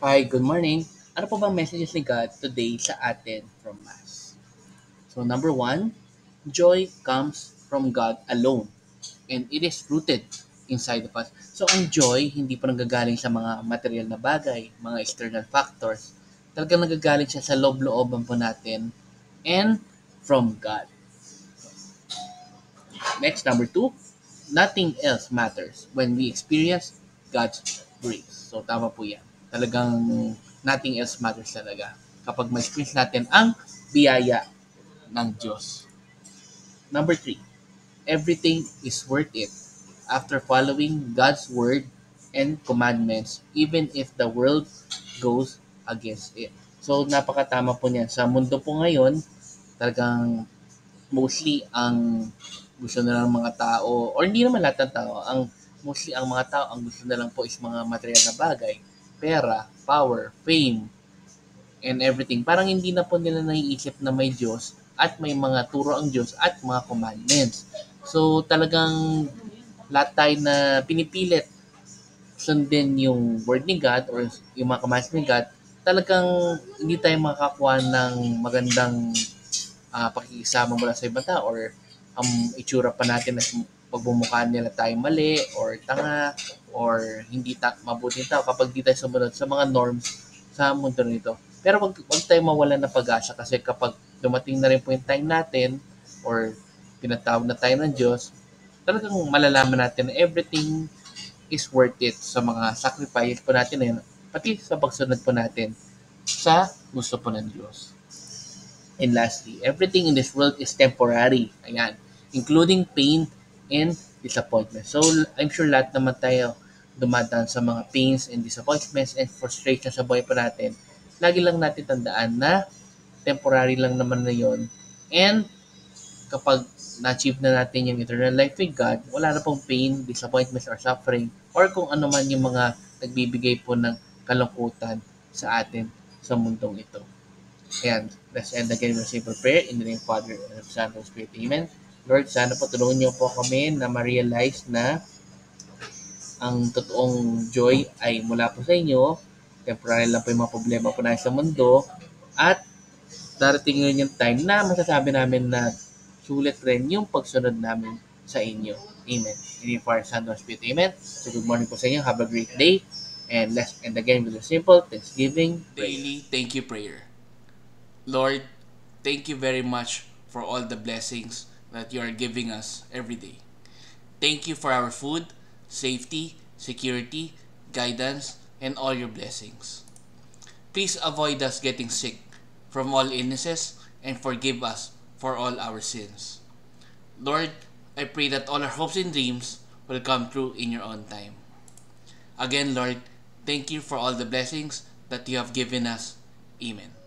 Hi, good morning. Ano po bang messages ni God today sa atin from Mass? So number one, joy comes from God alone and it is rooted inside of us. So ang joy, hindi po nanggagaling sa mga material na bagay, mga external factors. Talagang nanggagaling siya sa loob-looban po natin and from God. Next, number two, nothing else matters when we experience God's grace. So, tama po yan. Talagang nothing else matters talaga kapag ma-experience natin ang biyaya ng Diyos. Number three, everything is worth it after following God's word and commandments even if the world goes against it. So, napakatama po niyan. Sa mundo po ngayon, talagang mostly ang gusto na lang mga tao or hindi naman lahat ng tao, ang mostly ang mga tao ang gusto na lang po is mga material na bagay, pera, power, fame, and everything. Parang hindi na po nila naiisip na may Diyos at may mga turo ang Diyos at mga commandments. So talagang lahat tayo na pinipilit sundin yung word ni God or yung mga commands ni God, talagang hindi tayo makakuha ng magandang pakikisama mula sa ibang tao or ang itsura pa natin na pagbumukha nila tayo mali or tanga or hindi mabuting tao kapag di tayo sumunod sa mga norms sa mundo nito. Pero wag tayo mawalan ng pag-asa kasi kapag dumating na rin po yung time natin or pinatawag na tayo ng Diyos, talagang malalaman natin na everything is worth it sa mga sacrifice po natin na yun, pati sa pagsunod po natin sa gusto po ng Diyos. And lastly, everything in this world is temporary. Ayan. Including pain and disappointment. So, I'm sure lahat naman tayo dumadaan sa mga pains and disappointments and frustration sa buhay pa natin. Lagi lang natin tandaan na temporary lang naman na yon. And kapag na-achieve na natin yung eternal life with God, wala na pong pain, disappointments, or suffering, or kung ano man yung mga nagbibigay po ng kalungkutan sa atin sa mundong ito. And let's end again with a simple prayer in the name of Father and of Son and of Spirit. Amen. Lord, sana po tulungan niyo po kami na ma-realize na ang totoong joy ay mula po sa inyo. Temporary lang po yung mga problema po natin sa mundo. At darating yun yung time na masasabi namin na sulit rin yung pagsunod namin sa inyo. Amen. In the name of Father, Son, and of Spirit. Amen. So good morning po sa inyo. Have a great day. And let's end again with a simple Thanksgiving prayer. Daily thank you prayer. Lord, thank you very much for all the blessings that you are giving us every day. Thank you for our food, safety, security, guidance, and all your blessings. Please avoid us getting sick from all illnesses and forgive us for all our sins. Lord, I pray that all our hopes and dreams will come true in your own time. Again, Lord, thank you for all the blessings that you have given us. Amen.